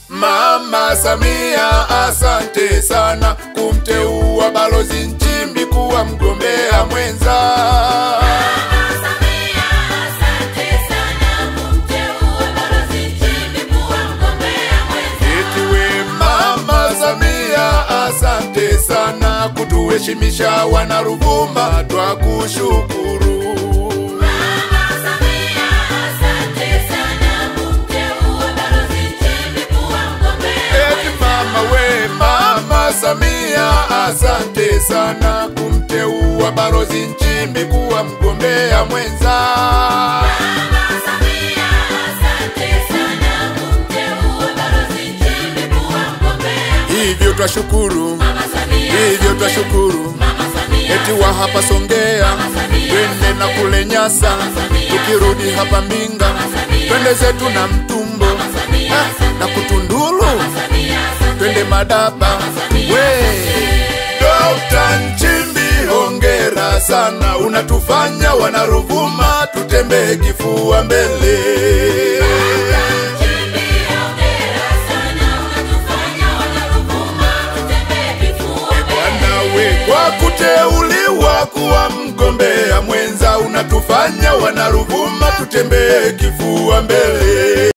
Mama Samia asante sana kumteua Balozi Nchimbi kuwa mgombea mwenza. Mama Samia asante sana kumteua Balozi Nchimbi kuwa mgombea mwenza. Etiwe Mama Samia asante sana kutuheshimisha wana Ruvuma, twakushukuru. Samia asante sana kumteua Balozi Nchimbi kuwa mgombea mwenza. Mama Samia asante sana kumteua Balozi Nchimbi kuwa mgombea. Hivyo twashukuru, Mama Samia, hivyo twashukuru. Mama Samia, eti wa hapa Songea twende na kule Nyasa, tukirudi hapa Mbinga twende zetu na Mtumbo na Kutundulu, twende Madaba. Dr. Nchimbi hongera sana, unatufanya wana Ruvuma tutembee kifua mbele. Kwa kuteuliwa kuwa mgombea mwenza, unatufanya wana Ruvuma tutembee kifua mbele.